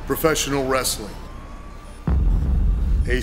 professional wrestling. A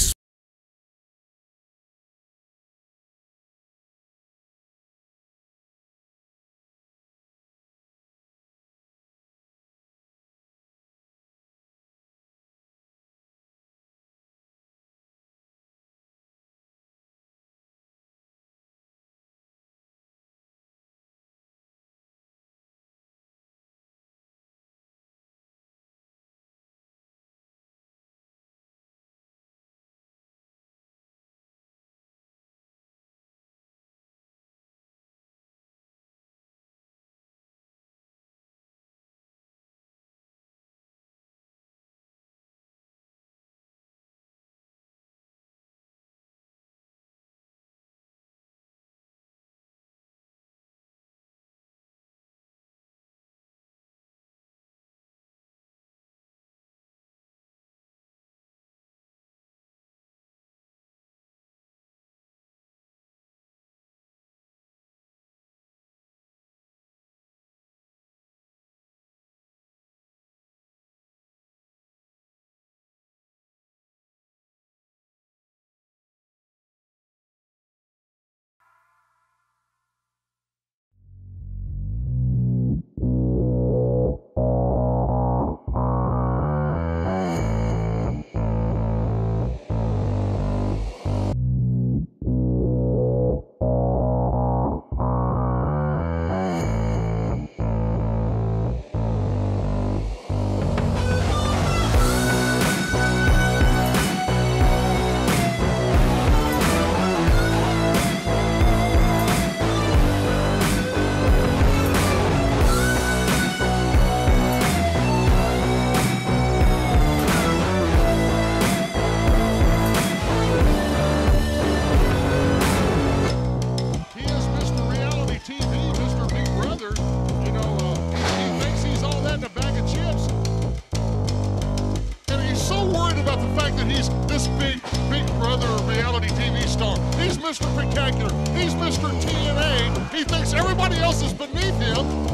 Mr. Spectacular. He's Mr. TNA. He thinks everybody else is beneath him.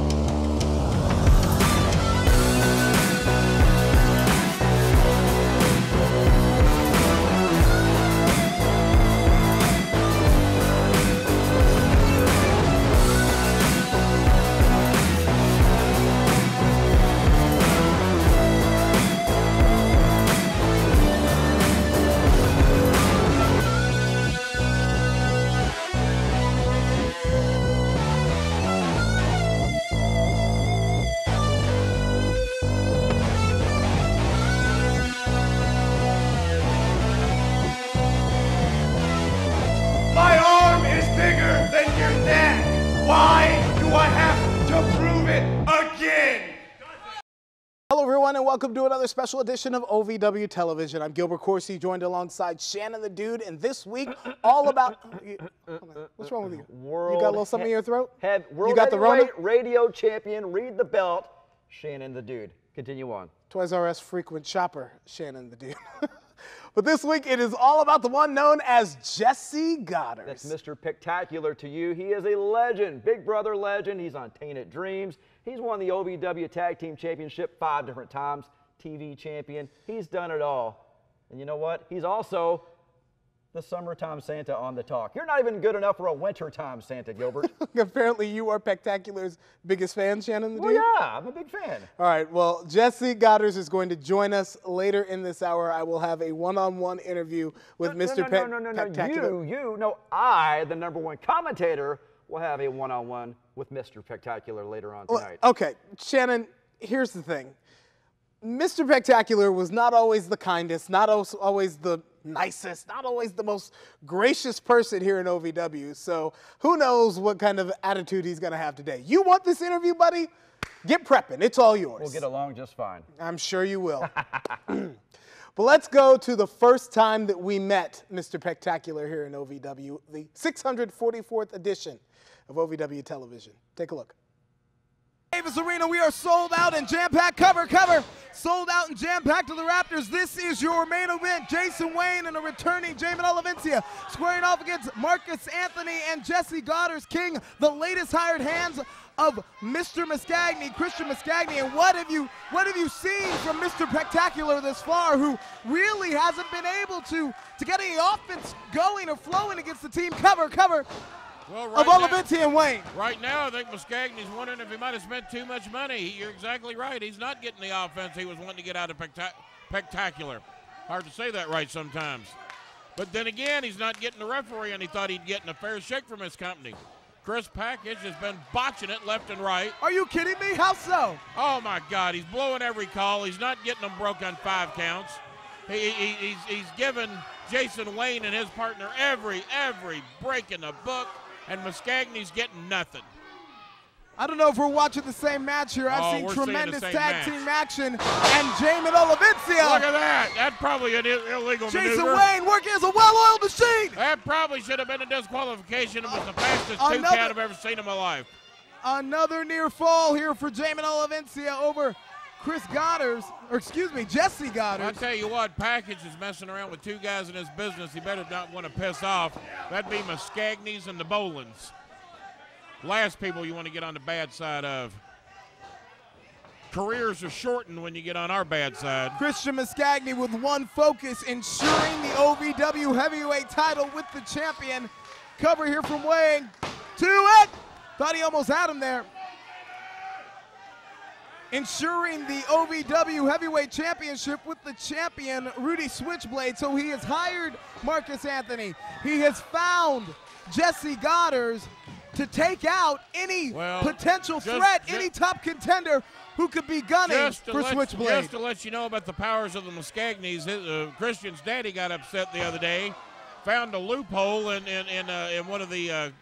Hello everyone and welcome to another special edition of OVW Television. I'm Gilbert Corsey, joined alongside Shannon The Dude, and this week all about... What's wrong with you? You got a little something in your throat? World heavyweight radio champion, read the belt, Shannon The Dude. Continue on. Toys R Us frequent shopper, Shannon The Dude. But this week it is all about the one known as Jessie Godderz. That's Mr. Spectacular to you. He is a legend, Big Brother legend. He's on Tainted Dreams. He's won the OVW Tag Team Championship 5 different times, TV champion. He's done it all. And you know what? He's also the summertime Santa on the talk. You're not even good enough for a wintertime Santa, Gilbert. Apparently you are Spectacular's biggest fan, Shannon The Dude? Well, yeah, I'm a big fan. All right, well, Jessie Godderz is going to join us later in this hour. I will have a one-on-one interview with Mr. Spectacular. No, I, the #1 commentator, will have a one-on-one with Mr. Spectacular later on tonight. Well, okay, Shannon, here's the thing. Mr. Spectacular was not always the kindest, not always the nicest, not always the most gracious person here in OVW. So who knows what kind of attitude he's going to have today. You want this interview, buddy? Get prepping. It's all yours. We'll get along just fine. I'm sure you will. But let's go to the first time that we met Mr. Spectacular here in OVW, the 644th edition of OVW Television. Take a look. Davis Arena, we are sold out and jam-packed, cover, sold out and jam-packed to the Raptors. This is your main event. Jason Wayne and a returning Jamin Olivencia squaring off against Marcus Anthony and Jessie Godderz, King, the latest hired hands of Mr. Mascagni, Christian Mascagni, and what have you seen from Mr. Spectacular this far, who really hasn't been able to get any offense going or flowing against the team cover Well, of Olivencia and Wayne? Right now, I think Mascagni's wondering if he might have spent too much money. You're exactly right. He's not getting the offense he was wanting to get out of Spectacular. Hard to say that right sometimes. But then again, he's not getting the referee, and he thought he'd get a fair shake from his company. Chris Package has been botching it left and right. Are you kidding me? How so? Oh, my God. He's blowing every call. He's not getting them broke on 5 counts. He's given Jason Wayne and his partner every break in the book, and Mascagni's getting nothing. I don't know if we're watching the same match here. I've seen tremendous tag team action, and Jamin Olivencia. Look at that. That's probably an illegal maneuver. Jason Wayne working as a well-oiled machine. That probably should have been a disqualification. It was the fastest 2 count I've ever seen in my life. Another near fall here for Jamin Olivencia over Jessie Godderz. I'll tell you what, Package is messing around with 2 guys in his business he better not want to piss off. That'd be Mascagni's and the Bolins. Last people you want to get on the bad side of. Careers are shortened when you get on our bad side. Christian Mascagni with one focus, ensuring the OVW heavyweight title with the champion. Cover here from Wayne. To it. Thought he almost had him there. Ensuring the OVW heavyweight championship with the champion, Rudy Switchblade. So he has hired Marcus Anthony. He has found Jessie Godderz to take out any potential threat, any top contender who could be gunning for Switchblade. Just to let you know about the powers of the Mascagnis, Christian's daddy got upset the other day, found a loophole in one of the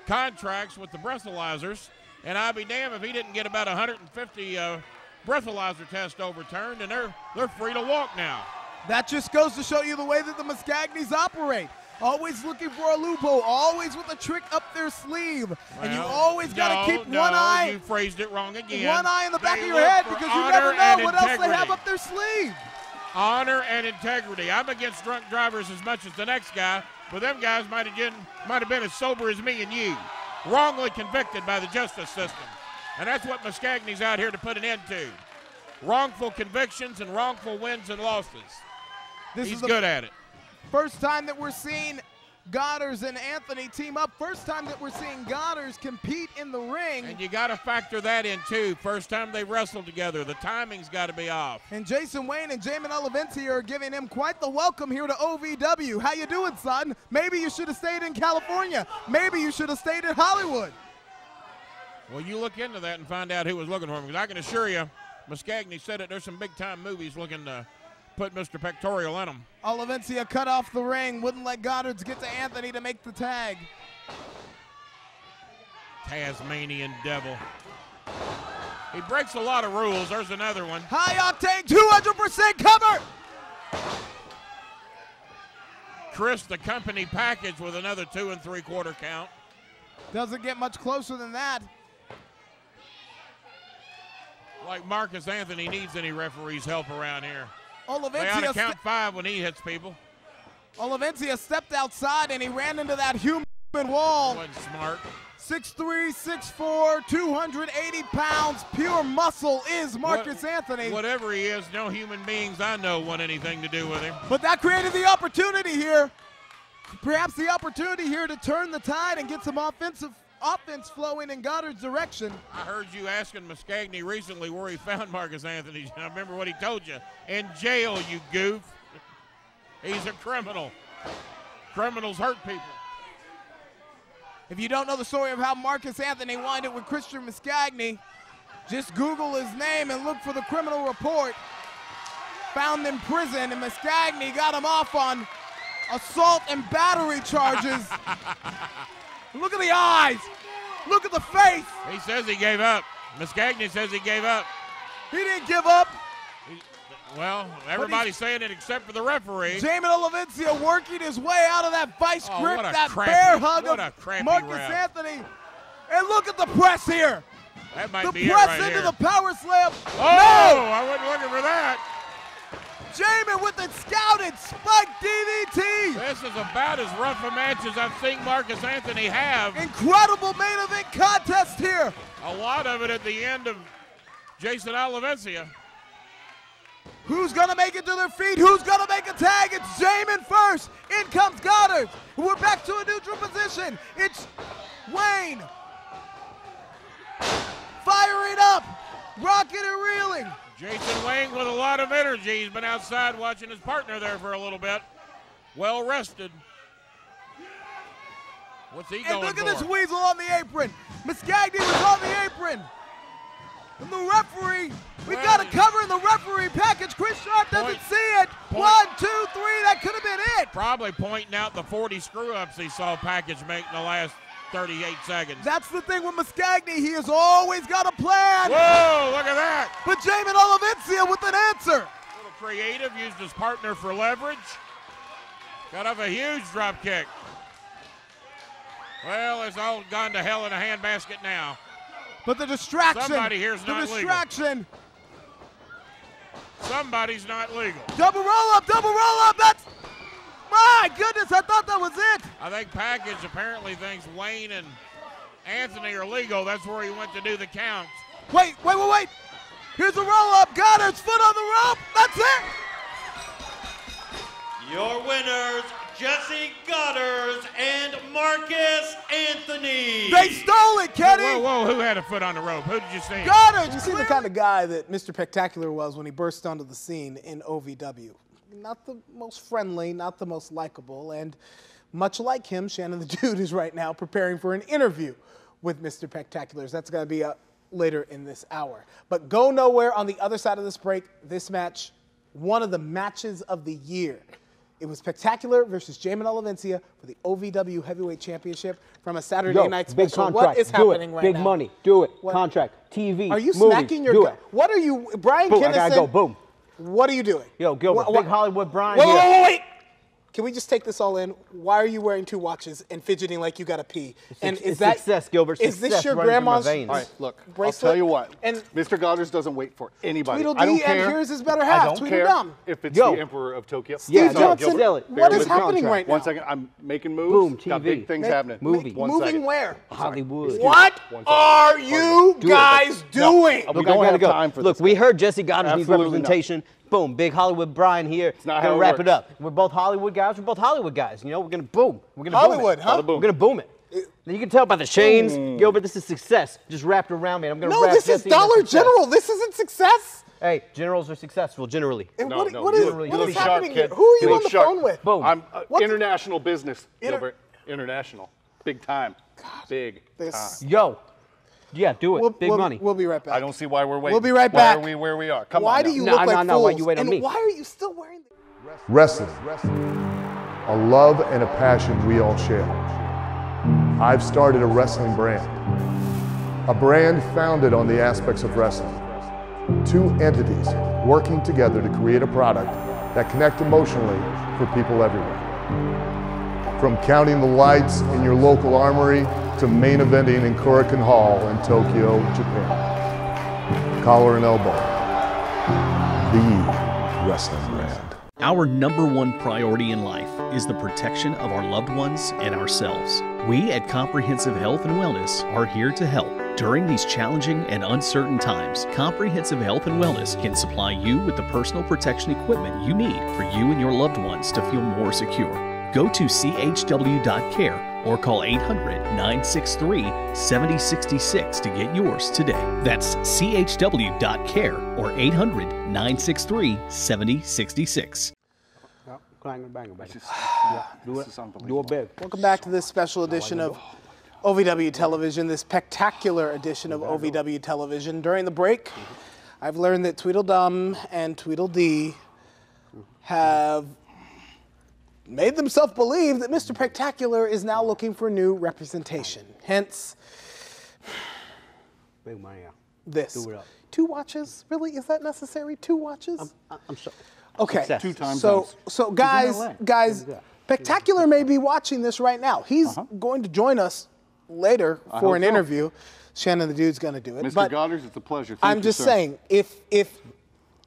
contracts with the breathalyzers, and I'd be damned if he didn't get about 150 breathalyzer tests overturned, and they're free to walk now. That just goes to show you the way that the Mascagnis operate. Always looking for a loophole, always with a trick up their sleeve. Well, and you always got to keep one eye. You phrased it wrong again. One eye in the back of your head, because you never know what else they have up their sleeve. Honor and integrity. I'm against drunk drivers as much as the next guy, but them guys might have been as sober as me and you. Wrongly convicted by the justice system. And that's what Mascagni's out here to put an end to. Wrongful convictions and wrongful wins and losses. He's good at it. First time that we're seeing Godderz and Anthony team up. First time that we're seeing Godderz compete in the ring. And you got to factor that in too. First time they wrestled together. The timing's got to be off. And Jason Wayne and Jamin Olivencia are giving him quite the welcome here to OVW. How you doing, son? Maybe you should have stayed in California. Maybe you should have stayed in Hollywood. Well, you look into that and find out who was looking for him, because I can assure you, Mascagni said it, there's some big-time movies looking to put Mr. Pectorial in him. Olivencia cut off the ring, wouldn't let Godderz get to Anthony to make the tag. Tasmanian Devil. He breaks a lot of rules. There's another one. High octane, 200% cover. Chris, the company package, with another 2 3/4 count. Doesn't get much closer than that. Like Marcus Anthony needs any referee's help around here. They ought to count 5 when he hits people. Olivencia stepped outside and he ran into that human wall. Wasn't smart. 6'3", 6'4", 280 pounds, pure muscle is Marcus Anthony. Whatever he is, no human beings I know want anything to do with him. But that created the opportunity here. Perhaps the opportunity here to turn the tide and get some offense flowing in Godderz's direction. I heard you asking Mascagni recently where he found Marcus Anthony. I remember what he told you. In jail, you goof. He's a criminal. Criminals hurt people. If you don't know the story of how Marcus Anthony wound up with Christian Mascagni, just Google his name and look for the criminal report. Found in prison, and Mascagni got him off on assault and battery charges. Look at the eyes. Look at the face. He says he gave up. Mascagni says he gave up. He didn't give up. Well, everybody's saying it except for the referee. Jamin Olivencia working his way out of that vice grip, that bear hug of Marcus Anthony. And look at the press here. That might be the press right into here. The power slam. Oh, no! I wasn't looking for that. Jamin with the scouted spike DDT. This is about as rough a match as I've seen Marcus Anthony have. Incredible main event contest here. A lot of it at the end of Jason Olivencia. Who's gonna make it to their feet? Who's gonna make a tag? It's Jamin first. In comes Godderz. We're back to a neutral position. It's Wayne. Firing up, rocking and reeling. Jason Wayne with a lot of energy. He's been outside watching his partner there for a little bit. Well rested. What's he going for? And look at this weasel on the apron. Muscagni was on the apron. And the referee, we got a cover in the referee package. Chris Sharp doesn't see it. 1, 2, 3, that could have been it. Probably pointing out the 40 screw-ups he saw Package make in the last 38 seconds. That's the thing with Muscagni. He has always got a plan. Whoa, look at that. But Jamin Olivencia with an answer. A little creative, used his partner for leverage. Got off a huge drop kick. Well, it's all gone to hell in a handbasket now. But the distraction. Somebody here's not the distraction. legal. Somebody's not legal. Double roll up, double roll up. That's, my goodness, I thought that was it. I think Package apparently thinks Wayne and Anthony are legal. That's where he went to do the counts. Wait. Here's the roll up. Godderz, foot on the rope. That's it. Your winners, Jessie Godderz and Marcus Anthony. They stole it, Kenny. Whoa, who had a foot on the rope? Who did you see? Godderz. You see the kind of guy that Mr. Spectacular was when he burst onto the scene in OVW. Not the most friendly, not the most likable, and much like him, Shannon the Dude is right now preparing for an interview with Mr. Spectacular. That's going to be later in this hour. But go nowhere. On the other side of this break, this match, one of the matches of the year. It was Spectacular versus Jamin Olivencia for the OVW Heavyweight Championship from a Saturday night special. Big contract. What is happening right now? Big money. Do it. What? Contract. TV. Are you movies. smacking your Do gun? it. What are you, Bryan Boom, Kennison? I gotta go. Boom. What are you doing? Yo, Gilbert. Big Hollywood Bryan Wait, here. wait. Can we just take this all in? Why are you wearing 2 watches and fidgeting like you gotta pee? And It's success, Gilbert. Is this Success your running through my grandma's veins. All right, look, bracelet? I'll tell you what. And Mr. Godderz doesn't wait for anybody. Tweedledee I don't care. and here's his better half, I don't care Tweedledum. if it's Yo. the Emperor of Tokyo. Yeah, Steve no, Johnson, sell it. what is With happening contract. right now? One second, I'm making moves. Boom, Got TV. big things happening. Movie. One Moving second. where? Hollywood. What One second. are you Do it. guys doing? We Look, don't I gotta have go. time for Look, this. we heard Jesse Godderz needs Absolutely representation. Boom, big Hollywood Bryan here. It's not gonna how it wrap it works. up. We're both Hollywood guys. We're both Hollywood guys. You know, we're gonna boom. We're gonna Hollywood, boom it. huh? Bada boom. We're gonna boom it. Now you can tell by the chains, Gilbert. This is success. Just wrapped around me. I'm gonna No, wrap this is Jesse in Dollar success. General. This isn't success. Hey, generals are successful generally. And No, what, no, what you is, look- what you is look sharp, happening here? kid. Who are you You on look the sharp. phone with? Boom. I'm What's- international business, Inter- Gilbert. International. Big time. Big This- time. Yo, yeah, do it. Big money. We'll be right back. I don't see why we're waiting. We'll be right back. Why are we where we are? Come Why on do now. you No, look no, like no, fools? why you wait on and me? why are you still wearing the... Wrestling, a love and a passion we all share. I've started a wrestling brand, a brand founded on the aspects of wrestling. 2 entities working together to create a product that connect emotionally for people everywhere. From counting the lights in your local armory to main eventing in Korakuen Hall in Tokyo, Japan. Collar and elbow, the wrestling brand. Our #1 priority in life is the protection of our loved ones and ourselves. We at Comprehensive Health and Wellness are here to help. During these challenging and uncertain times, Comprehensive Health and Wellness can supply you with the personal protection equipment you need for you and your loved ones to feel more secure. Go to chw.care or call 800-963-7066 to get yours today. That's chw.care or 800-963-7066. Do it big. Welcome back to this special edition of OVW Television, this spectacular edition of OVW Television. During the break, I've learned that Tweedledum and Tweedledee have made themselves believe that Mr. Spectacular is now looking for new representation. Hence, Big money, yeah. this. Do it up. 2 watches? Really? Is that necessary? 2 watches? I'm sorry. Okay. Success. 2 time So, zones. so guys, Spectacular may be watching this right now. He's going to join us later for an hope so. interview. Shannon the Dude's going to do it. Mr. But Godderz, it's a pleasure. Thank I'm you, just sir. saying, if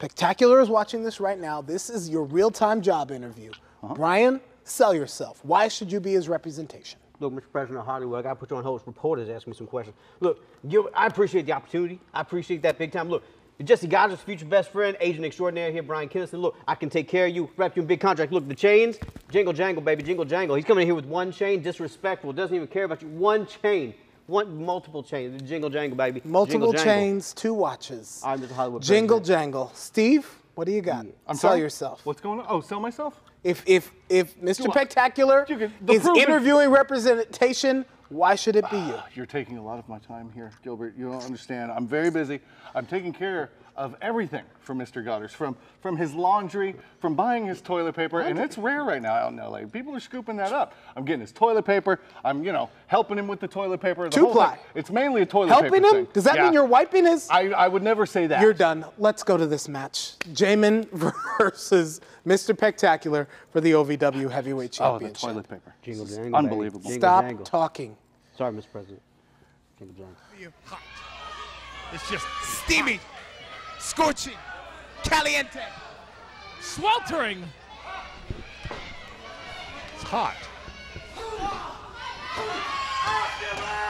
Spectacular is watching this right now. This is your real-time job interview. Bryan, sell yourself. Why should you be his representation? Look, Mr. President of Hollywood, I got to put you on hold. Reporters ask me some questions. Look, Gilbert, I appreciate the opportunity. I appreciate that big time. Look, Jessie Godderz, future best friend, agent extraordinaire here, Bryan Kennison. Look, I can take care of you, wrap you in big contract. Look, the chains, jingle jangle, baby, jingle jangle. He's coming in here with one chain, disrespectful, doesn't even care about you. One chain, multiple chains, jingle jangle, baby. Multiple jingle, chains, 2 watches. I'm Mr. Hollywood Jingle president. jangle. Steve, what do you got? I'm sell sorry? yourself. What's going on? Oh, sell myself? If Mr. Spectacular is interviewing representation, why should it be you? You're taking a lot of my time here, Gilbert. You don't understand. I'm very busy. I'm taking care of everything for Mr. Godderz, from his laundry, from buying his toilet paper, and it's rare right now out in LA. People are scooping that up. I'm getting his toilet paper. I'm, helping him with the toilet paper. The 2-ply. It's mainly a toilet Helping paper him? thing. Does that mean you're wiping his? I would never say that. You're done. Let's go to this match. Jamin versus Mr. Spectacular for the OVW Heavyweight Championship. Oh, the toilet paper. Jingle jangle, Unbelievable. baby. Stop Jingle jangle. talking. Sorry, Mr. President. Jingle jangle. Hot. It's just steamy, scorching, caliente, sweltering. It's hot.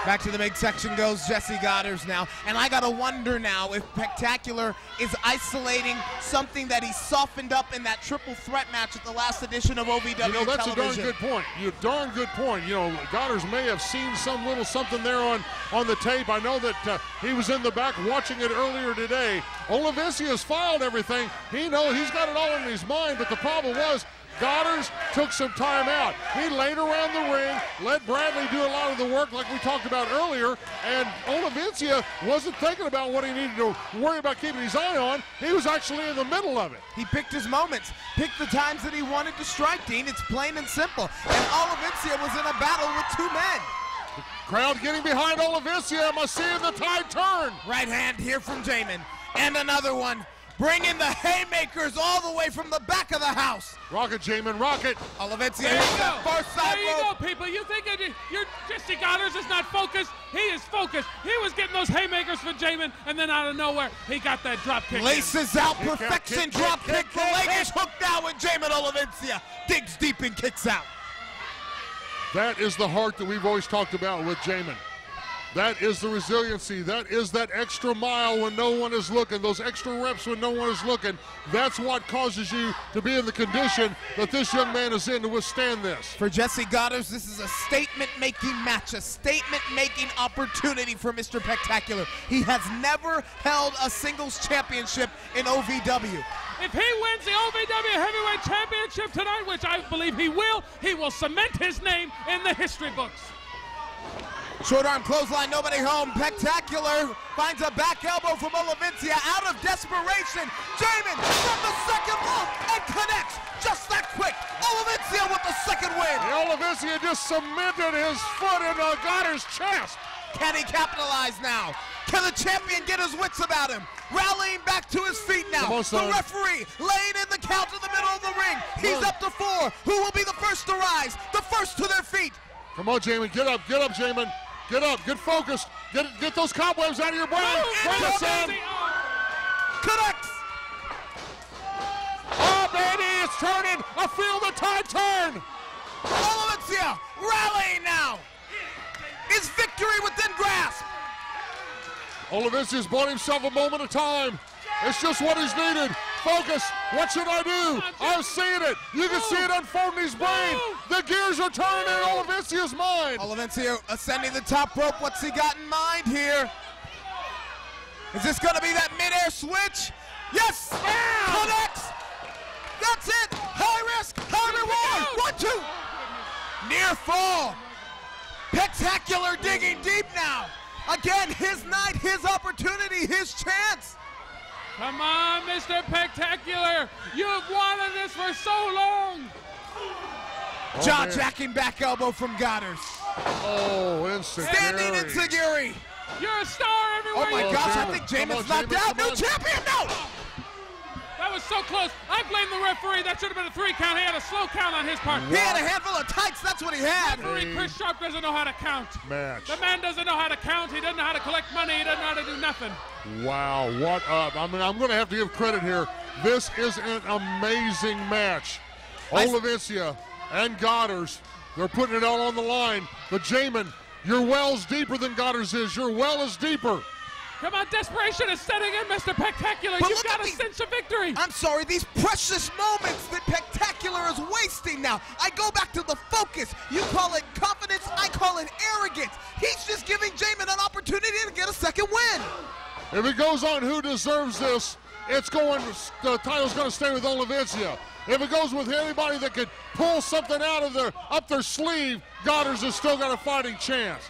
Back to the midsection goes Jessie Godderz now. And I gotta wonder now if Spectacular is isolating something that he softened up in that triple threat match at the last edition of OVW television. That's a darn good point. Darn good point. Godderz may have seen some little something there on the tape. I know that he was in the back watching it earlier today. Olivencia's filed everything. He's got it all in his mind, but the problem was Godderz took some time out. He laid around the ring, let Bradley do a lot of the work like we talked about earlier, and Olivencia wasn't thinking about what he needed to worry about keeping his eye on. He was actually in the middle of it. He picked his moments, picked the times that he wanted to strike, Dean. It's plain and simple. And Olivencia was in a battle with 2 men. Crowd getting behind Olivencia. Am I seeing the tide turn? Right hand here from Jamin. And another one. Bringing the haymakers all the way from the back of the house. Rocket, Jamin, rocket. Olivencia There hits you that go. far side There you rope. go, people. You think your Jessie Godderz is not focused? He is focused. He was getting those haymakers for Jamin, and then out of nowhere, he got that drop kick. Laces out, Kick out, perfection, kick, drop kick, kick. The leg is hooked now, and Jamin Olivencia digs deep and kicks out. That is the heart that we've always talked about with Jamin. That is the resiliency. That is that extra mile when no one is looking, those extra reps when no one is looking. That's what causes you to be in the condition that this young man is in to withstand this. For Jessie Godderz, this is a statement-making match, a statement-making opportunity for Mr. Spectacular. He has never held a singles championship in OVW. If he wins the OVW Heavyweight Championship tonight, which I believe he will cement his name in the history books. Short arm clothesline, nobody home. Spectacular finds a back elbow from Olivencia out of desperation. Jamin from the second rope and connects just that quick. Olivencia with the second win. Olivencia just cemented his foot into Godderz's chest. Can he capitalize now? Can the champion get his wits about him? Rallying back to his feet now. Come on, son. The referee laying in the count in the middle of the ring. He's up to 4. Who will be the first to rise? The first to their feet. Come on, Jamin. Get up, Jamin. Get up, get focused. Get those cobwebs out of your brain. Bring it, son. Connects. Oh, baby, it's turning. I feel the tide turn. Olivencia rallying now. Is victory within grasp? Olivencia's bought himself a moment of time. It's just what he's needed. Focus. What should I do? I've seen it. You can see it unfold in his brain. The gears are turning in Olivencia's mind. Olivencia ascending the top rope. What's he got in mind here? Is this going to be that midair switch? Yes! Connects! That's it! High risk, high reward! 1, 2! Near fall. Spectacular digging deep now. Again, his night, his opportunity, his chance. Come on, Mr. Spectacular. You've wanted this for so long. Jaw-jacking back elbow from Godderz. Oh, insecurity. Standing insecurity. You're a star everywhere. Oh my you gosh, go. I think Jamin's knocked out. New champion, no! That was so close. I blame the referee. That should have been a 3 count. He had a slow count on his part. He had a handful of tights. That's what he had. Referee Chris Sharp doesn't know how to count. Match. The man doesn't know how to count. He doesn't know how to collect money. He doesn't know how to do nothing. Wow, what up? I mean, I'm going to have to give credit here This is an amazing match. Olivencia and Godderz, they're putting it all on the line. But Jamin, your well's deeper than Godderz is. Your well is deeper. Come on, desperation is setting in, Mr. Spectacular. You've got a sense of victory. I'm sorry, these precious moments that Spectacular is wasting now. I go back to the focus. You call it confidence, I call it arrogance. He's just giving Jamin an opportunity to get a second win. If it goes on who deserves this, the title's going to stay with Olivencia. If it goes with anybody that could pull something out of up their sleeve, Godderz has still got a fighting chance.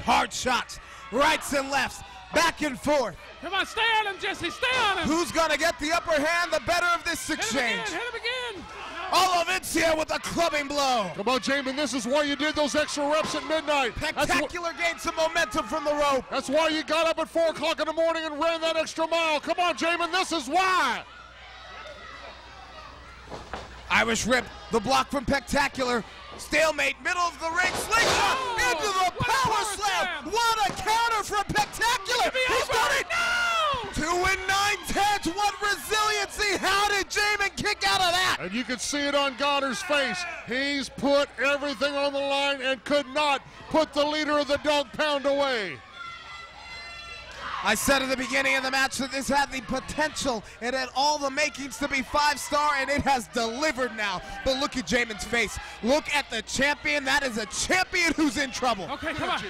Hard shots, rights and lefts, back and forth. Come on, stay on him, Jesse, stay on him. Who's going to get the upper hand, the better of this exchange? Hit him again. Olivencia with a clubbing blow. Come on, Jamin, this is why you did those extra reps at midnight. Spectacular gained some momentum from the rope. That's why you got up at 4 o'clock in the morning and ran that extra mile. Come on, Jamin, this is why. Irish Rip, the block from Spectacular. Stalemate, middle of the ring, slingshot into the power slam. What a counter from Spectacular. He's done it. No! 2 9/10. What resiliency. How did Jamin kick out of that? And you can see it on Godder's face. He's put everything on the line and could not put the leader of the dog pound away. I said at the beginning of the match that this had the potential, it had all the makings to be 5-star, and it has delivered now. But look at Jamin's face. Look at the champion. That is a champion who's in trouble. Okay, come on.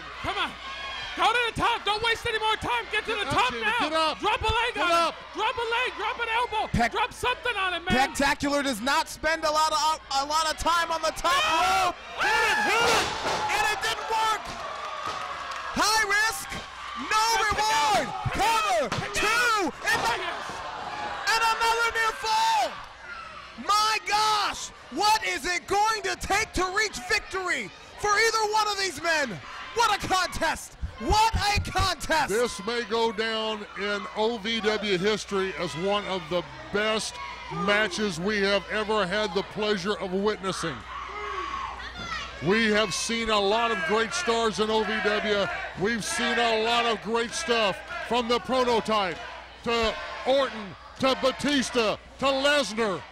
Go to the top. Don't waste any more time. Get to the top now. Get up. Drop a leg on him. Drop a leg. Drop an elbow. Drop something on him, man. Spectacular does not spend a lot of time on the top rope. Hit it. And it didn't work. High risk, no reward. Cover, 2, and another near fall. My gosh, what is it going to take to reach victory for either one of these men? What a contest. What a contest! This may go down in OVW history as one of the best matches we have ever had the pleasure of witnessing. We have seen a lot of great stars in OVW. We've seen a lot of great stuff from the Prototype to Orton to Batista to Lesnar.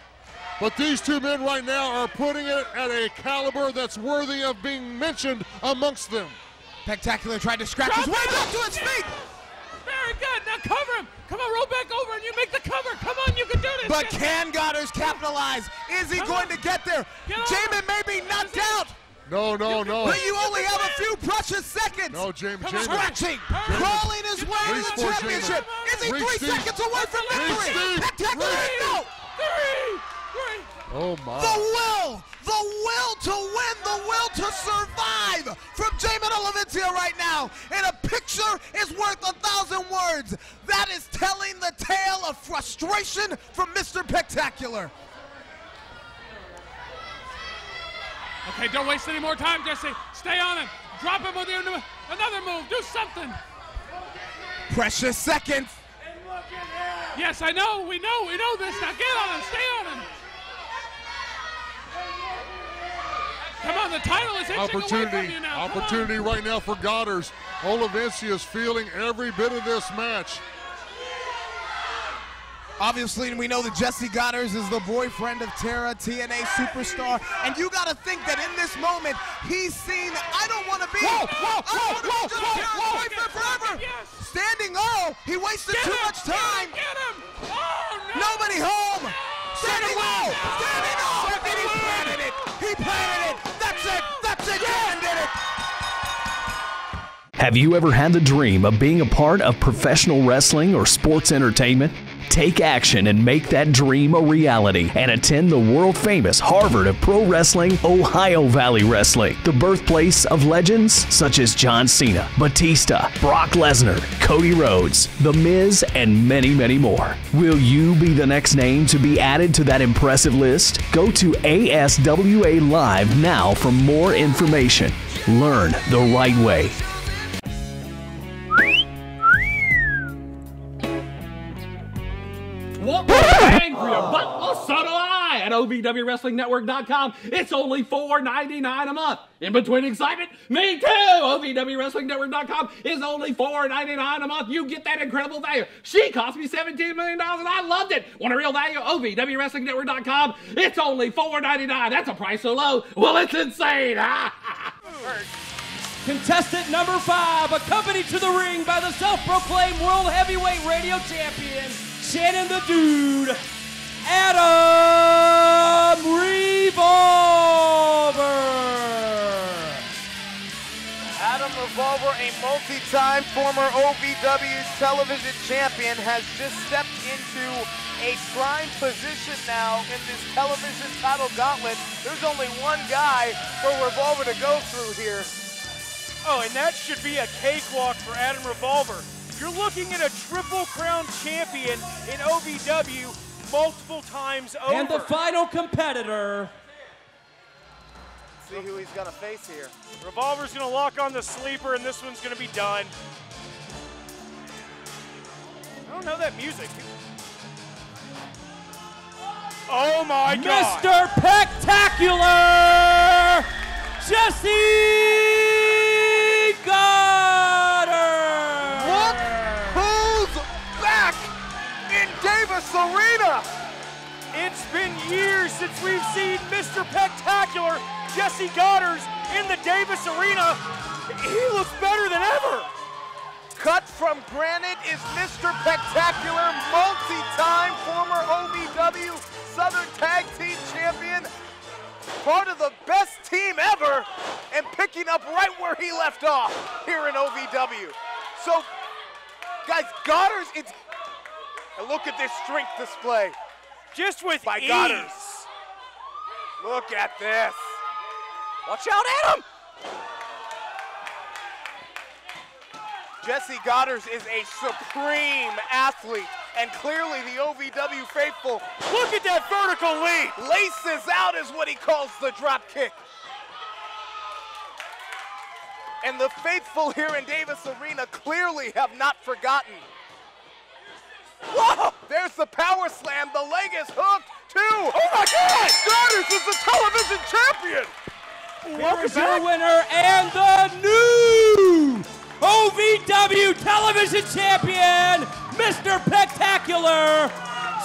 But these two men right now are putting it at a caliber that's worthy of being mentioned amongst them. Spectacular tried to scratch his way back to his feet. Very good. Now cover him. Come on, roll back over and you make the cover. Come on, you can do this. But can Godderz capitalize? Is he going to get there? Jamin may be knocked out. No. But you only have a few precious seconds. No, Jamin. Scratching, crawling his way to the championship. Is he 3 seconds away from victory? Spectacular, no. 3. Oh my. The will to win, the will to survive from Jamin Olivencia right now. And a picture is worth 1,000 words. That is telling the tale of frustration from Mr. Spectacular. Okay, don't waste any more time, Jesse. Stay on him. Drop him with another move. Do something. Precious seconds. Yes, I know. We know this. Now get on him. Stay on him. Come on, the title is inching away from you now. Opportunity right now for Godderz. Olivencia is feeling every bit of this match. Obviously, we know that Jessie Godderz is the boyfriend of Tara, TNA superstar. And you got to think that in this moment, he's seen, I don't want to be just Tara's boyfriend forever. Yes. Standing low, he wasted too much time. Get him. Oh, no. Nobody home. Standing low. Standing low. And he planted it. He planted it. That's it. Jamin did it. Have you ever had the dream of being a part of professional wrestling or sports entertainment? Take action and make that dream a reality and attend the world-famous Harvard of Pro Wrestling, Ohio Valley Wrestling, the birthplace of legends such as John Cena, Batista, Brock Lesnar, Cody Rhodes, The Miz, and many, many more. Will you be the next name to be added to that impressive list? Go to ASWA Live now for more information. Learn the right way. What was bang for your butt? Well, so do I. buy at OVWWrestlingNetwork.com. It's only $4.99 a month. In between excitement, me too! OVWWrestlingNetwork.com is only $4.99 a month. You get that incredible value. She cost me $17 million and I loved it. Want a real value? OVWWrestlingNetwork.com. It's only $4.99. That's a price so low. Well, it's insane. Contestant number 5, accompanied to the ring by the self-proclaimed World Heavyweight Radio Champion, Shannon The Dude, Adam Revolver. Adam Revolver, a multi-time former OVW television champion, has just stepped into a prime position now in this television title gauntlet. There's only one guy for Revolver to go through here. Oh, and that should be a cakewalk for Adam Revolver. You're looking at a Triple Crown champion in OVW multiple times over. And the final competitor. Let's see who he's gonna face here. Revolver's gonna lock on the sleeper, and this one's gonna be done. I don't know that music. Oh my God! Mr. PEC-Tacular, Jessie Godderz! Look who's back in Davis Arena! It's been years since we've seen Mr. PEC-Tacular, Jessie Godderz, in the Davis Arena. He looks better than ever. Cut from granite is Mr. PEC-Tacular, multi-time former OVW Southern Tag Team Champion, part of the best team ever, and picking up right where he left off here in OVW. So, guys, Godderz, and look at this strength display. Just with by ease. Godderz. Look at this. Watch out, Adam! Jessie Godderz is a supreme athlete, and clearly the OVW faithful, look at that vertical leap! Laces out is what he calls the drop kick. And the faithful here in Davis Arena clearly have not forgotten. Whoa! There's the power slam, the leg is hooked, too! Oh my God! Godderz is the television champion! Here is your winner and the new OVW television champion, Mr. PEC-Tacular,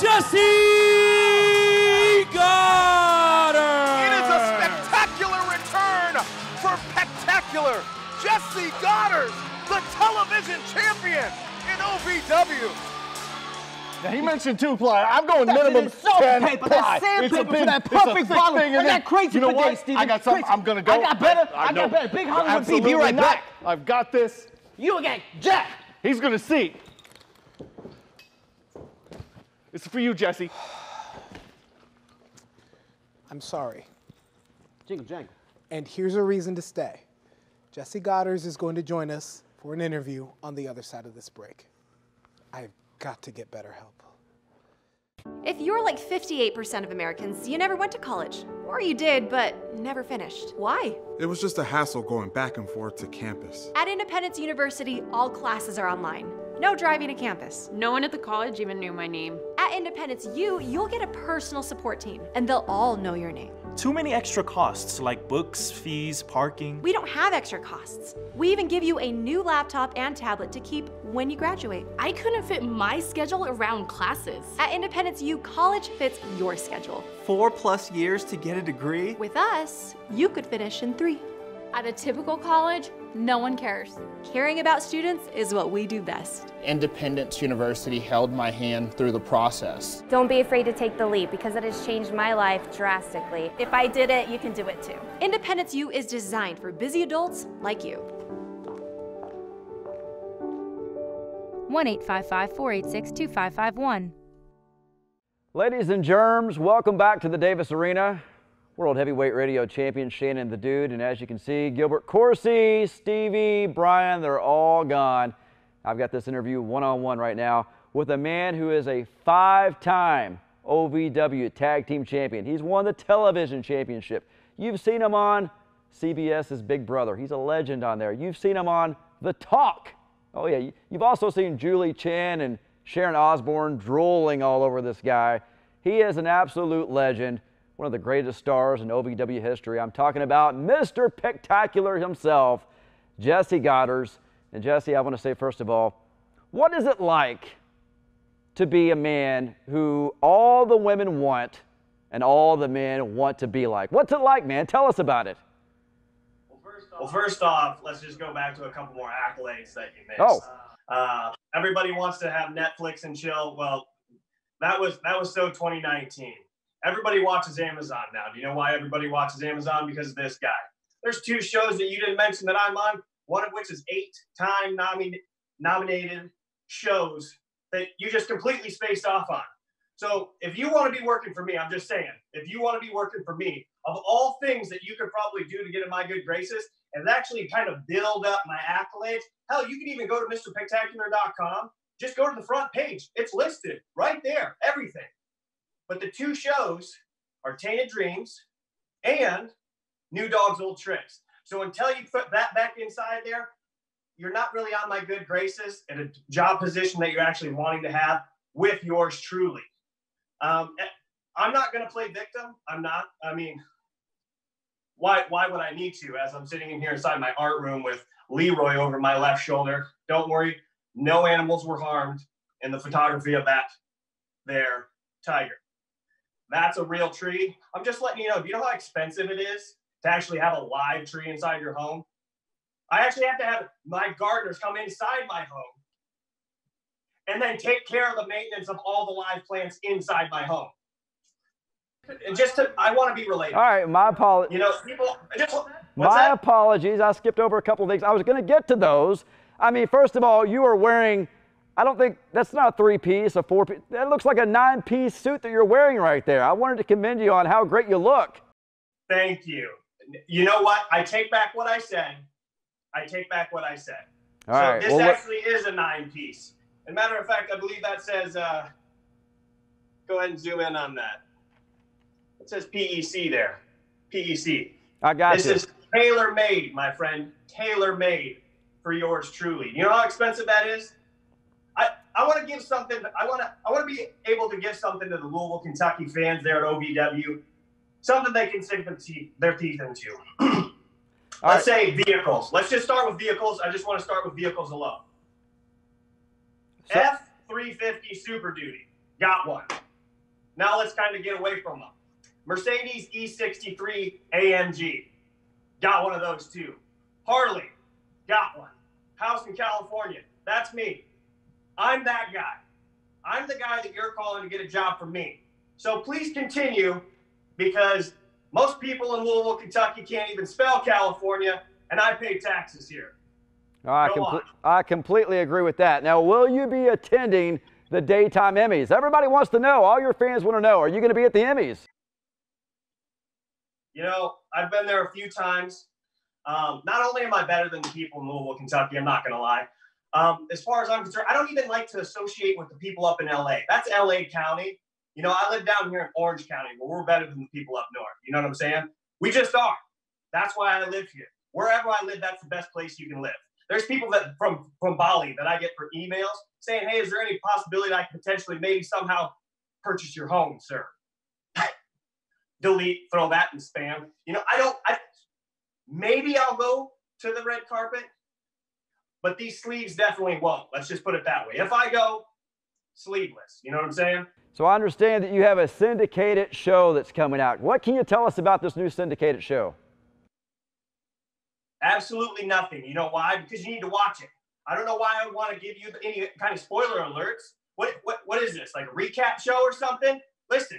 Jessie Godderz. It is a spectacular return for PEC-Tacular. Jessie Godderz, the television champion in OVW. Now he mentioned 2 ply. I'm going minimum 10 ply. That's sandpaper for that perfect bottle. I got crazy you know for what? days, Steven. I got something. I'm gonna go. I got better. I got better. Big Hollywood B. Be right back. I've got this. You again, Jack. He's gonna see. It's for you, Jessie. I'm sorry. Jingle jangle. And here's a reason to stay. Jessie Godderz is going to join us for an interview on the other side of this break. I've got to get better help. If you're like 58% of Americans, you never went to college. Or you did, but never finished. Why? It was just a hassle going back and forth to campus. At Independence University, all classes are online. No driving to campus. No one at the college even knew my name. At Independence U, you'll get a personal support team, and they'll all know your name. Too many extra costs like books, fees, parking. We don't have extra costs. We even give you a new laptop and tablet to keep when you graduate. I couldn't fit my schedule around classes. At Independence U, college fits your schedule. 4+ years to get a degree? With us, you could finish in 3. At a typical college, no one cares. Caring about students is what we do best. Independence University held my hand through the process. Don't be afraid to take the leap because it has changed my life drastically. If I did it, you can do it too. Independence U is designed for busy adults like you. 1-855-486-2551. Ladies and germs, welcome back to the Davis Arena. World Heavyweight Radio Champion Shannon The Dude, and as you can see, Gilbert Corsey, Stevie, Bryan, they're all gone. I've got this interview one-on-one right now with a man who is a 5-time OVW Tag Team Champion. He's won the television championship. You've seen him on CBS's Big Brother. He's a legend on there. You've seen him on The Talk. Oh yeah, you've also seen Julie Chen and Sharon Osbourne drooling all over this guy. He is an absolute legend, one of the greatest stars in OVW history. I'm talking about Mr. PEC-Tacular himself, Jessie Godderz. And Jessie, I want to say first of all, what is it like to be a man who all the women want and all the men want to be like? What's it like, man? Tell us about it. Well, first off, let's just go back to a couple more accolades that you missed. Everybody wants to have Netflix and chill. Well, that was so 2019. Everybody watches Amazon now. Do you know why everybody watches Amazon? Because of this guy. There's 2 shows that you didn't mention that I'm on, one of which is 8-time nominated shows that you just completely spaced off on. So if you want to be working for me, I'm just saying, if you want to be working for me, of all things that you could probably do to get in my good graces and actually kind of build up my accolades, hell, you can even go to MrPEC-Tacular.com. Just go to the front page. It's listed right there, everything. But the 2 shows are Tainted Dreams and New Dog's Old Tricks. So until you put that back inside there, you're not really on my good graces in a job position that you're actually wanting to have with yours truly. I'm not going to play victim. I'm not. I mean, why would I need to, as I'm sitting in here inside my art room with Leroy over my left shoulder? Don't worry. No animals were harmed in the photography of that there tiger. That's a real tree. I'm just letting you know. Do you know how expensive it is to actually have a live tree inside your home? I actually have to have my gardeners come inside my home and then take care of the maintenance of all the live plants inside my home. I want to be related. All right, my apologies. You know, people. My apologies. I skipped over a couple of things. I was going to get to those. I mean, first of all, you are wearing, I don't think, that's not a 3-piece, a 4-piece. That looks like a 9-piece suit that you're wearing right there. I wanted to commend you on how great you look. Thank you. You know what? I take back what I said. I take back what I said. All right. This actually is a 9-piece. As a matter of fact, I believe that says, go ahead and zoom in on that. It says PEC there. PEC. I got you. This is tailor-made, my friend. Tailor-made for yours truly. You know how expensive that is? I want to give something. I want to be able to give something to the Louisville, Kentucky fans there at OVW. Something they can sink their teeth into. Let's say vehicles. Let's just start with vehicles. I just want to start with vehicles alone. F-350 Super Duty. Got one. Now let's kind of get away from them. Mercedes E63 AMG. Got one of those too. Harley. Got one. House in California. That's me. I'm that guy. I'm the guy that you're calling to get a job from me. So please continue, because most people in Louisville, Kentucky can't even spell California, and I pay taxes here. I completely agree with that. Now, will you be attending the daytime Emmys? Everybody wants to know. All your fans want to know. Are you going to be at the Emmys? You know, I've been there a few times. Not only am I better than the people in Louisville, Kentucky, I'm not going to lie. As far as I'm concerned, I don't even like to associate with the people up in LA. That's LA County. You know, I live down here in Orange County, but we're better than the people up north. You know what I'm saying? We just are. That's why I live here. Wherever I live, that's the best place you can live. There's people that from Bali that I get for emails saying, hey, is there any possibility I could potentially maybe somehow purchase your home, sir? Delete, throw that in spam. You know, maybe I'll go to the red carpet, but these sleeves definitely won't. Let's just put it that way. If I go, sleeveless. You know what I'm saying? So I understand that you have a syndicated show that's coming out. What can you tell us about this new syndicated show? Absolutely nothing. You know why? Because you need to watch it. I don't know why I would want to give you any kind of spoiler alerts. What is this? Like a recap show or something? Listen,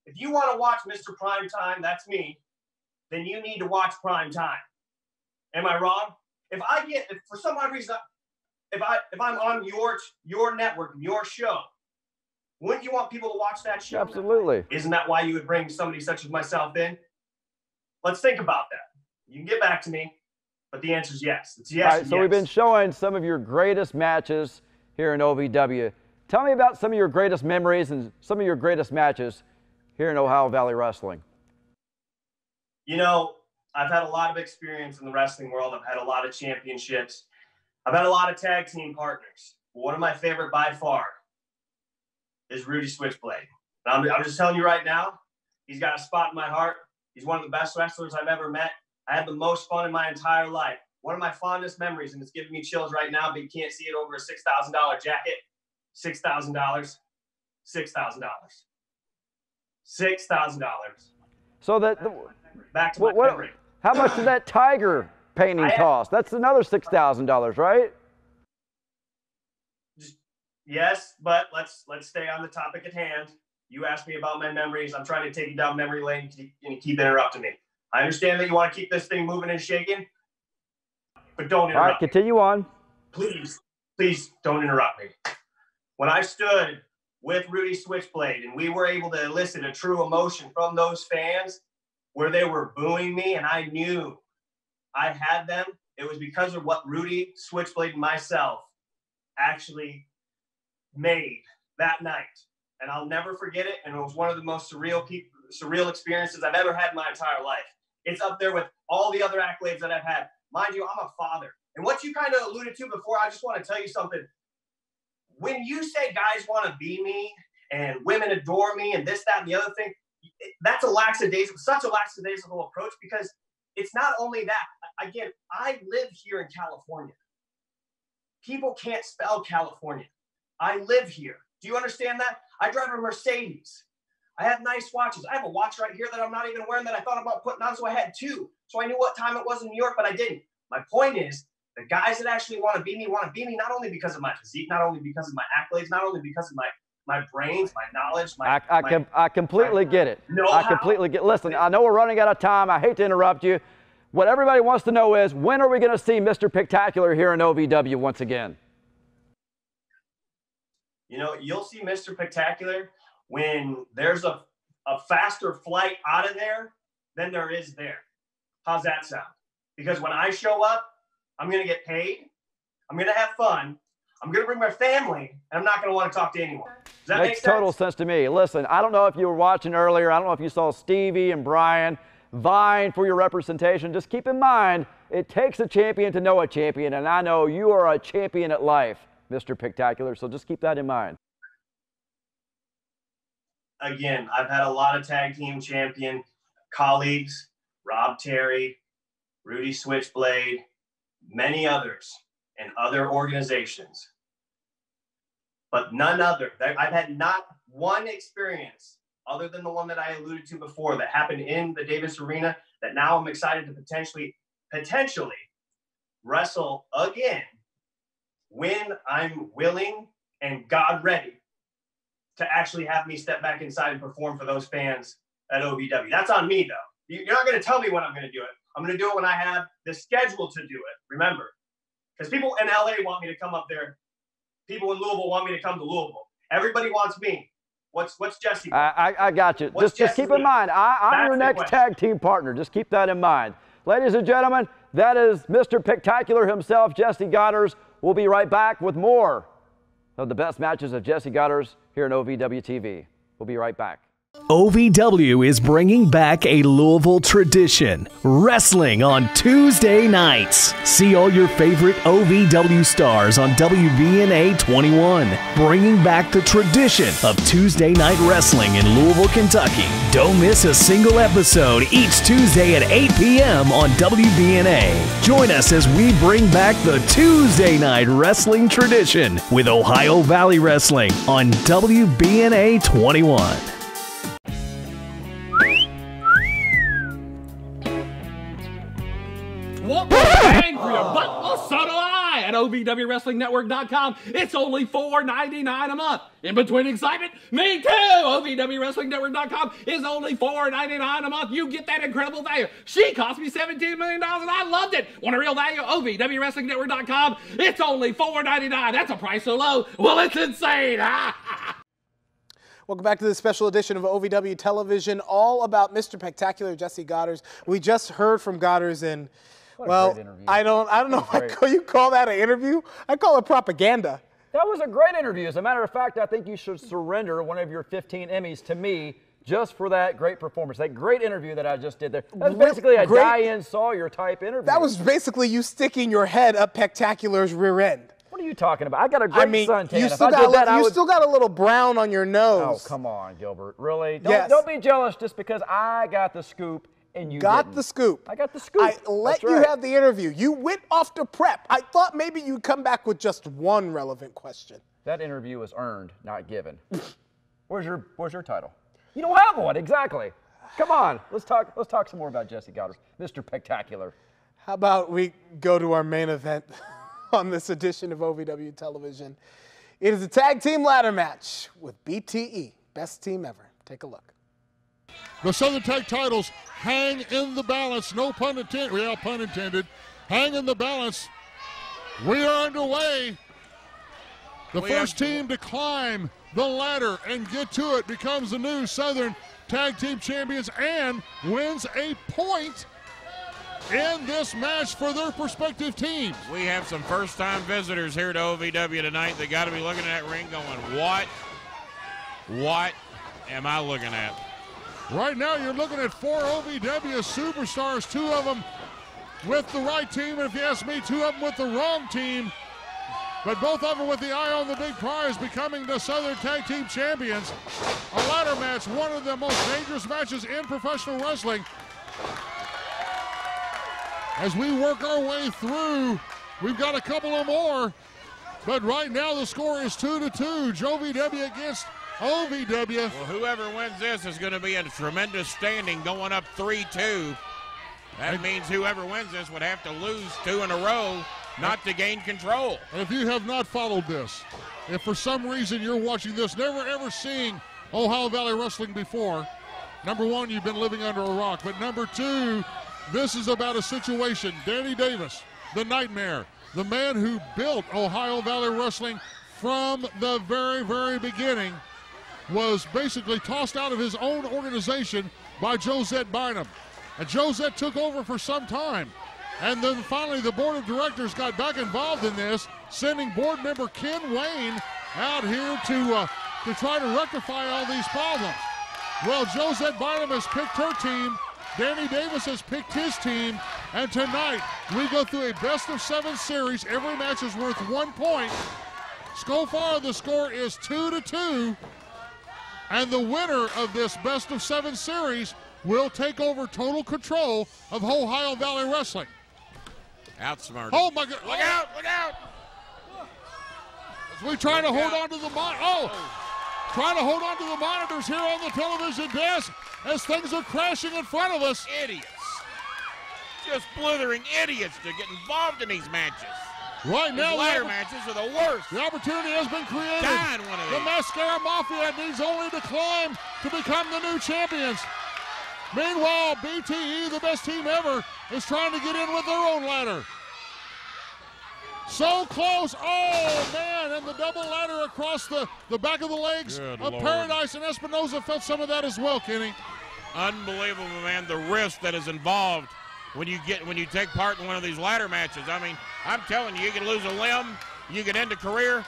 if you want to watch Mr. Primetime, that's me, then you need to watch Primetime. Am I wrong? If for some odd reason, if I'm on your network, your show, wouldn't you want people to watch that show? Absolutely. Isn't that why you would bring somebody such as myself in? Let's think about that. You can get back to me, but the answer is yes. It's yes. All right, so we've been showing some of your greatest matches here in OVW. Tell me about some of your greatest memories and some of your greatest matches here in Ohio Valley Wrestling. You know, I've had a lot of experience in the wrestling world. I've had a lot of championships. I've had a lot of tag team partners. One of my favorite by far is Rudy Switchblade. I'm just telling you right now, he's got a spot in my heart. He's one of the best wrestlers I've ever met. I had the most fun in my entire life. One of my fondest memories, and it's giving me chills right now, but you can't see it over a $6,000 jacket. $6,000. $6,000. $6,000. So that back to my memory. How much did that tiger painting cost? That's another $6,000, right? Yes, but let's stay on the topic at hand. You asked me about my memories. I'm trying to take you down memory lane and you keep interrupting me. I understand that you want to keep this thing moving and shaking, but don't interrupt. All right, continue on. Please don't interrupt me. When I stood with Rudy Switchblade and we were able to elicit a true emotion from those fans where they were booing me and I knew I had them, it was because of what Rudy Switchblade and myself actually made that night. And I'll never forget it. And it was one of the most surreal experiences I've ever had in my entire life. It's up there with all the other accolades that I've had. Mind you, I'm a father. And what you kind of alluded to before, I just want to tell you something. When you say guys want to be me and women adore me and this, that, and the other thing, that's such a lackadaisical approach, because it's not only that. Again, I live here in California. People can't spell California. I live here. Do you understand that? I drive a Mercedes. I have nice watches. I have a watch right here that I'm not even wearing that I thought about putting on, so I had two. So I knew what time it was in New York, but I didn't. My point is, the guys that actually want to be me not only because of my physique, not only because of my accolades, not only because of my brains, my knowledge, I completely get it. I completely get it. Listen, I know we're running out of time. I hate to interrupt you. What everybody wants to know is, when are we going to see Mr. Spectacular here in OVW once again? You know, you'll see Mr. Spectacular when there's a faster flight out of there than there is there. How's that sound? Because when I show up, I'm going to get paid. I'm going to have fun. I'm going to bring my family, and I'm not going to want to talk to anyone. Does that make sense? Makes total sense to me. Listen, I don't know if you were watching earlier. I don't know if you saw Stevie and Bryan vying for your representation. Just keep in mind, it takes a champion to know a champion, and I know you are a champion at life, Mr. Spectacular, so just keep that in mind. Again, I've had a lot of tag team champion colleagues, Rob Terry, Rudy Switchblade, many others in other organizations, but none other. I've had not one experience other than the one that I alluded to before that happened in the Davis Arena that now I'm excited to potentially wrestle again when I'm willing and God ready to actually have me step back inside and perform for those fans at OVW. That's on me, though. You're not going to tell me when I'm going to do it. I'm going to do it when I have the schedule to do it, remember. Because people in LA want me to come up there. People in Louisville want me to come to Louisville. Everybody wants me. What's Jessie? I got you. Just keep in mind, I'm your next tag team partner. Just keep that in mind. Ladies and gentlemen, that is Mr. Spectacular himself, Jessie Godderz. We'll be right back with more of the best matches of Jessie Godderz here on OVW TV. We'll be right back. OVW is bringing back a Louisville tradition, wrestling on Tuesday nights. See all your favorite OVW stars on WBNA 21, bringing back the tradition of Tuesday night wrestling in Louisville, Kentucky. Don't miss a single episode each Tuesday at 8 p.m. on WBNA. Join us as we bring back the Tuesday night wrestling tradition with Ohio Valley Wrestling on WBNA 21. Want more bang for your buck? Well, so do I at OVWWrestlingNetwork.com. It's only $4.99 a month. In between excitement, me too. OVWWrestlingNetwork.com is only $4.99 a month. You get that incredible value. She cost me $17 million and I loved it. Want a real value? OVWWrestlingNetwork.com. It's only $4.99. That's a price so low. Well, it's insane. Welcome back to this special edition of OVW Television, all about Mr. Spectacular, Jessie Godderz. We just heard from Godderz, and well, I don't know if you call that an interview. I call it propaganda. That was a great interview. As a matter of fact, I think you should surrender one of your 15 Emmys to me just for that great performance, that great interview that I just did there. That was basically a Diane Sawyer type interview. That was basically you sticking your head up Spectacular's rear end. What are you talking about? I got a great suntan. You still got a little brown on your nose. Oh, come on, Gilbert. Really? Don't be jealous just because I got the scoop and you got didn't. the scoop. I got the scoop. I let you have the interview. You went off to prep. I thought maybe you'd come back with just one relevant question. That interview was earned, not given. Where's your title? You don't have one, exactly. Come on, let's talk some more about Jessie Godderz, Mr. Spectacular. How about we go to our main event on this edition of OVW Television? It is a tag team ladder match with BTE, best team ever. Take a look. The Southern Tag titles hang in the balance. No pun intended. Yeah, pun intended. Hang in the balance. We are underway. The first team to climb the ladder and get to it becomes the new Southern Tag Team Champions and wins a point in this match for their respective teams. We have some first-time visitors here to OVW tonight. They got to be looking at that ring going, what am I looking at? Right now you're looking at 4 OVW superstars, 2 of them with the right team, and if you ask me, 2 of them with the wrong team. But both of them with the eye on the big prize, becoming the Southern Tag Team Champions. A ladder match, one of the most dangerous matches in professional wrestling. As we work our way through, we've got a couple of more. But right now the score is 2-2. JOVW against OVW. Well, whoever wins this is going to be in a tremendous standing going up 3-2. That means whoever wins this would have to lose 2 in a row not to gain control. If you have not followed this, if for some reason you're watching this, never ever seeing Ohio Valley Wrestling before, number 1, you've been living under a rock. But number 2, this is about a situation. Danny Davis, the Nightmare, the man who built Ohio Valley Wrestling from the very, very beginning, was basically tossed out of his own organization by Josette Bynum. And Josette took over for some time. And then finally the board of directors got back involved in this, sending board member Ken Wayne out here to try to rectify all these problems. Well, Josette Bynum has picked her team. Danny Davis has picked his team. And tonight we go through a best-of-7 series. Every match is worth 1 point. So far the score is 2-2. And the winner of this best-of-7 series will take over total control of Ohio Valley Wrestling. Outsmarted. Oh my God! Look out! Look out! As we try to hold on to the trying to hold on to the monitors here on the television desk as things are crashing in front of us. Idiots! Just blithering idiots to get involved in these matches. Right now, these ladder matches are the worst. The opportunity has been created. Dying one of these. The Mascara Mafia needs only to climb to become the new champions. Meanwhile, BTE, the best team ever, is trying to get in with their own ladder. So close. Oh, man, and the double ladder across the back of the legs of Paradise, and Espinoza felt some of that as well, Kenny. Unbelievable, man, the risk that is involved when you take part in one of these ladder matches. I mean, I'm telling you, you can lose a limb, you can end a career,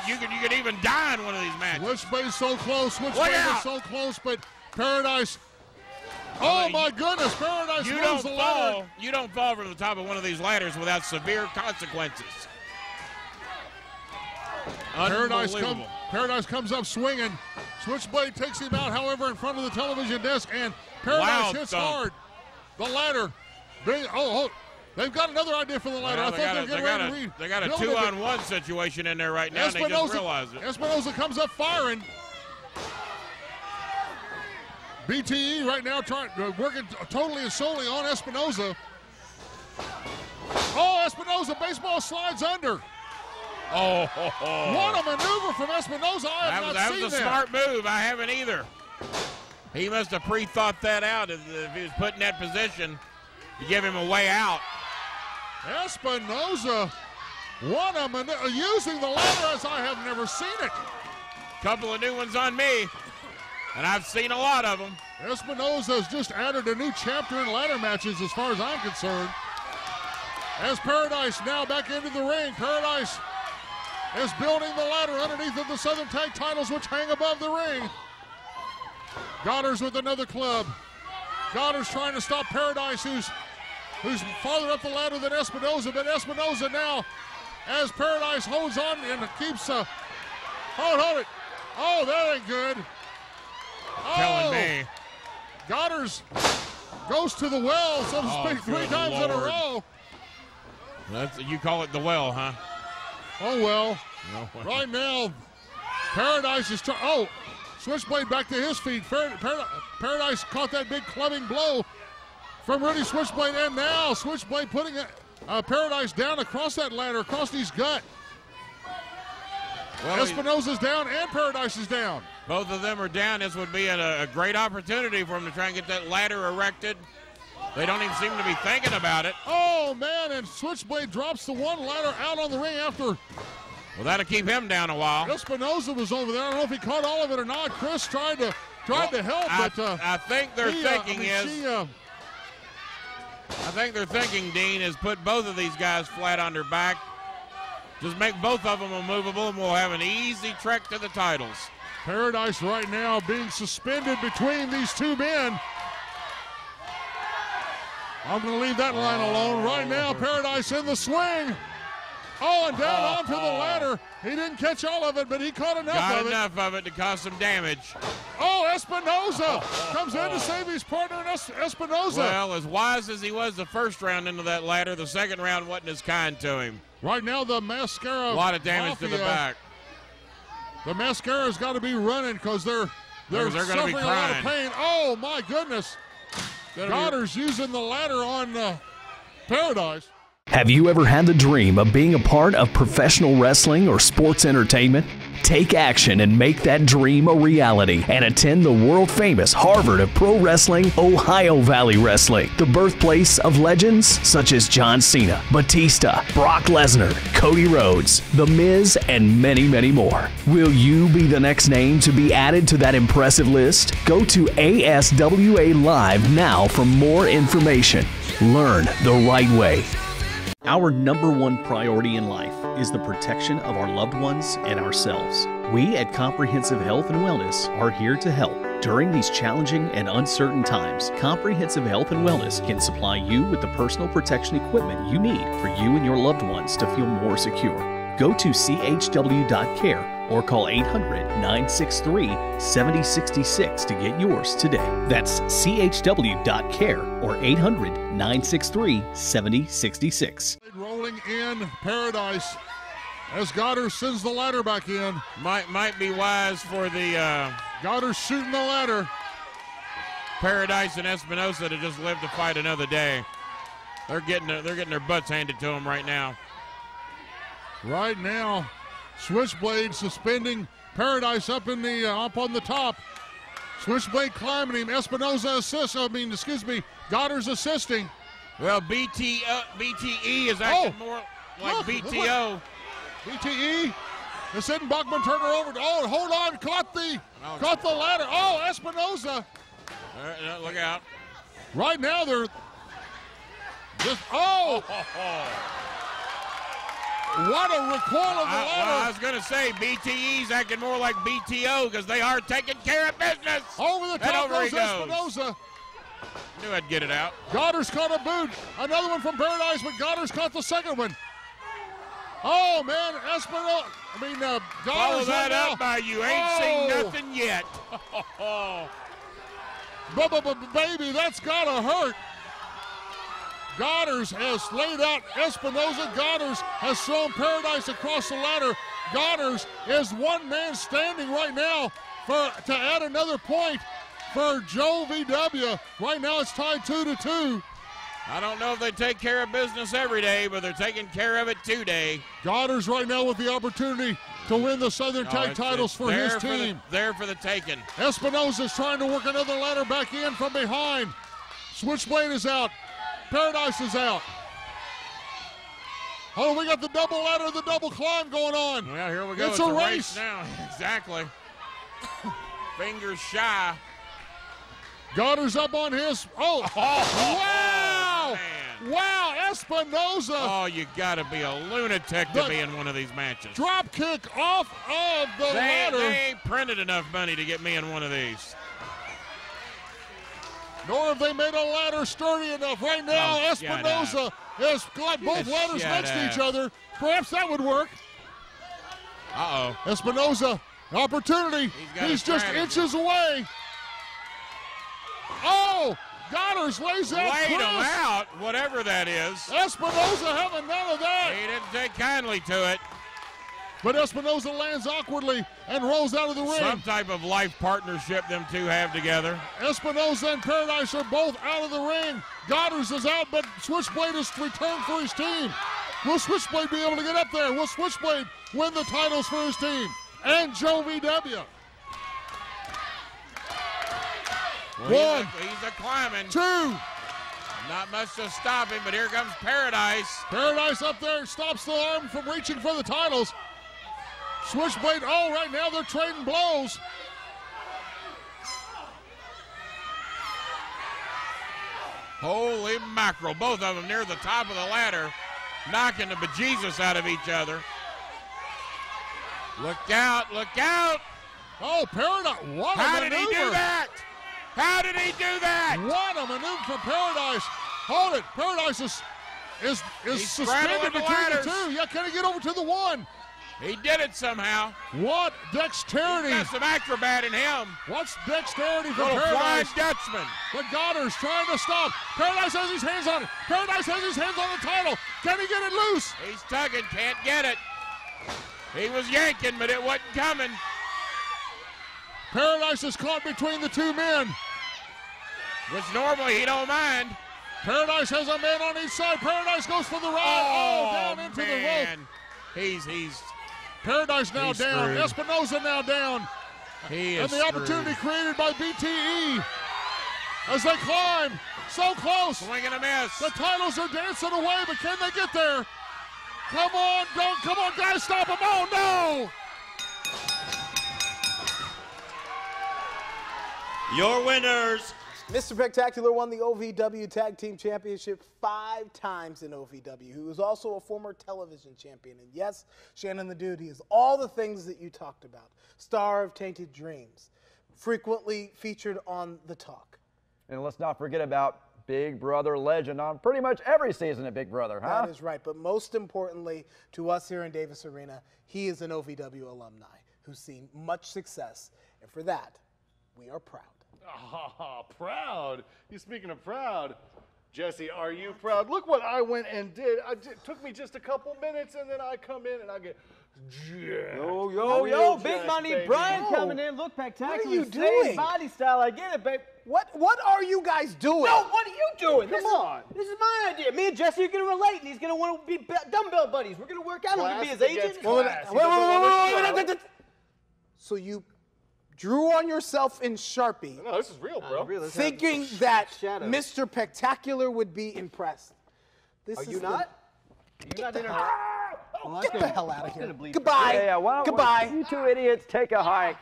you could even die in one of these matches. Switchblade so close, Switchblade is so close, but Paradise. Oh my goodness, Paradise moves the ladder. You don't fall from the top of one of these ladders without severe consequences. Paradise comes up swinging. Switchblade takes him out, however, in front of the television desk, and Paradise hits hard. The ladder. They've got another idea for the ladder. Well, they got a 2-on-1 situation in there right now, and they just realized it. Espinoza comes up firing. BTE right now working totally and solely on Espinoza. Oh, Espinoza, baseball slides under. Oh. What a maneuver from Espinoza. That was a smart move. I haven't either. He must have pre-thought that out if he was put in that position to give him a way out. Espinoza, what a maneuver, using the ladder as I have never seen it. Couple of new ones on me, and I've seen a lot of them. Espinoza has just added a new chapter in ladder matches as far as I'm concerned. As Paradise now back into the ring. Paradise is building the ladder underneath of the Southern Tag titles, which hang above the ring. Godderz with another club. Godderz trying to stop Paradise, who's farther up the ladder than Espinoza, but Espinoza now as Paradise holds on and keeps, hold it. Oh, that ain't good. Telling me. Godderz goes to the well, so to speak, 3 times in a row. You call it the well, huh? Oh, well. No way. Right now, Paradise is trying. Oh, Switchblade back to his feet. Paradise caught that big clubbing blow from Rudy Switchblade, and now Switchblade putting Paradise down across that ladder, across his gut. Well, Espinosa's down and Paradise is down. Both of them are down. This would be a great opportunity for them to try and get that ladder erected. They don't even seem to be thinking about it. Oh, man, and Switchblade drops the one ladder out on the ring after. Well, that'll keep him down a while. Espinosa was over there. I don't know if he caught all of it or not. Chris tried to help, but I think their thinking I think their thinking, Dean, is put both of these guys flat on their back. Just make both of them immovable, and we'll have an easy trek to the titles. Paradise right now being suspended between these two men. I'm going to leave that line alone. Right now, Paradise in the swing. Oh, and down onto the ladder. He didn't catch all of it, but he caught enough of it to cause some damage. Oh, Espinosa comes in to save his partner, Espinosa. Well, as wise as he was the first round into that ladder, the second round wasn't as kind to him. Right now, the Mascara. A lot of damage to the back. The Mascara's got to be running because they're suffering a lot of pain. Oh, my goodness. Godderz using the ladder on Paradise. Have you ever had the dream of being a part of professional wrestling or sports entertainment? Take action and make that dream a reality and attend the world-famous Harvard of Pro Wrestling, Ohio Valley Wrestling, the birthplace of legends such as John Cena, Batista, Brock Lesnar, Cody Rhodes, The Miz, and many, many more. Will you be the next name to be added to that impressive list? Go to ASWA Live now for more information. Learn the right way. Our #1 priority in life is the protection of our loved ones and ourselves. We at Comprehensive Health and Wellness are here to help. During these challenging and uncertain times, Comprehensive Health and Wellness can supply you with the personal protection equipment you need for you and your loved ones to feel more secure. Go to chw.care or call 800-963-7066 to get yours today. That's chw.care or 800-963-7066. Rolling in Paradise as Godderz sends the ladder back in. Might be wise for the Godderz shooting the ladder. Paradise and Espinosa to just live to fight another day. They're getting their butts handed to them right now. Right now, Switchblade suspending Paradise up on the top. Switchblade climbing him. Espinosa Godderz assisting. Well, BTE is acting more like BTO. BTE. This isn't Buckman Turner over. Oh, hold on, caught the ladder. Oh, Espinosa. Look out. Right now they're just what a recoil of the ladder. Well, I was going to say BTE's acting more like BTO because they are taking care of business. Over the top goes Espinosa. Knew I'd get it out. Godderz caught a boot. Another one from Paradise, but Godderz caught the second one. Oh, man, Espinosa. Godderz. Follow that up by you. Ain't seen nothing yet. Baby, that's got to hurt. Godderz has laid out Espinosa. Godderz has thrown Paradise across the ladder. Godderz is one man standing right now to add another point for Joe VW. Right now it's tied 2-2. I don't know if they take care of business every day, but they're taking care of it today. Godderz right now with the opportunity to win the Southern Tag titles for his team. There for the taking. Espinosa's trying to work another ladder back in from behind. Switchblade is out. Paradise is out. Oh, we got the double ladder, the double climb going on. Well, here we go. It's a race now. Exactly. Fingers shy. Godderz up on his. Wow! Man. Wow, Espinosa. Oh, you got to be a lunatic to be in one of these matches. Drop kick off of the ladder. They ain't printed enough money to get me in one of these. nor have they made a ladder sturdy enough. Right now, Espinoza has got both ladders next to each other. Perhaps that would work. Uh-oh. Espinoza, opportunity. He's just inches away. Oh, Godderz lays that Laid him cross. out, whatever that is. Espinoza having none of that. He didn't take kindly to it. But Espinoza lands awkwardly and rolls out of the ring. Some type of life partnership them two have together. Espinoza and Paradise are both out of the ring. Godderz is out, but Switchblade has returned for his team. Will Switchblade be able to get up there? Will Switchblade win the titles for his team? And Joe VW. Well, One. he's a climbing. Two. Not much to stop him, but here comes Paradise. Paradise up there stops the arm from reaching for the titles. Switchblade, oh, right now they're trading blows. Holy mackerel. Both of them near the top of the ladder, knocking the bejesus out of each other. Look out, look out. Oh, Paradise, what a How maneuver. did he do that? How did he do that? What a maneuver for Paradise. Hold it, Paradise is suspended between the two. Yeah, can he get over to the one? He did it somehow. What dexterity. He's got some acrobat in him. What's dexterity for Little Paradise? Flying Dutchman. But Godderz trying to stop. Paradise has his hands on it. Paradise has his hands on the title. Can he get it loose? He's tugging, can't get it. He was yanking, but it wasn't coming. Paradise is caught between the two men. Which normally he don't mind. Paradise has a man on each side. Paradise goes for the ride. Oh, down into the rope. He's Paradise now he's down. screwed. Espinoza now down. He is and the opportunity created by BTE as they climb. So close. Swing and a miss. The titles are dancing away, but can they get there? Come on, don't, come on, guys, stop him. Oh, no. Your winners. Mr. Spectacular won the OVW Tag Team Championship 5 times in OVW. He was also a former television champion. And yes, Shannon the Dude, he is all the things that you talked about. Star of Tainted Dreams, frequently featured on The Talk. And let's not forget about Big Brother legend on pretty much every season of Big Brother, huh? That is right. But most importantly, to us here in Davis Arena, he is an OVW alumni who's seen much success. And for that, we are proud. Oh, proud. You speaking of proud. Jesse, are you proud? Look what I went and did. It took me just a couple minutes, and then I come in and I get Yo, big money, Bryan coming in. Look, Spectacular. What are you Same doing? body style. I get it, babe. What are you guys doing? No, what are you doing? Come on. This is my idea. Me and Jesse are going to relate, and he's going to want to be dumbbell buddies. We're going to work out. I'm going to be his agent. Wait. So you drew on yourself in Sharpie. No, this is real, bro. Thinking that Mr. Spectacular would be impressed. Are you not? Get the hell out of here. Goodbye. Yeah, why don't you two idiots take a hike?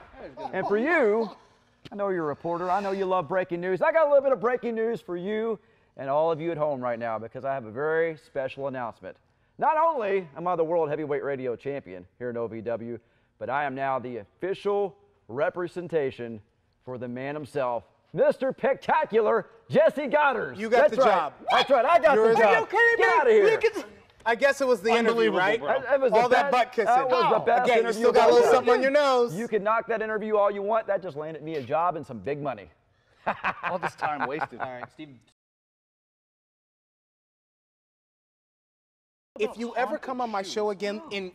And for you, I know you're a reporter. I know you love breaking news. I got a little bit of breaking news for you and all of you at home right now because I have a very special announcement. Not only am I the World Heavyweight Radio Champion here in OVW, but I am now the official representation for the man himself, Mr. Spectacular, Jessie Godderz. You got the job. That's right, I got the job. Are you kidding me? Get out of here. I guess it was the interview, right? All that butt kissing. That was the best Again, you interview still got a little ever. something on your nose. You can knock that interview all you want. That just landed me a job and some big money. All this time wasted. All right, Steve. If you ever come on my show again in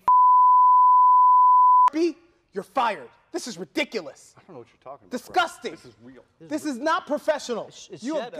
you're fired. This is ridiculous. I don't know what you're talking about. Disgusting. This is real. This is not professional. You have got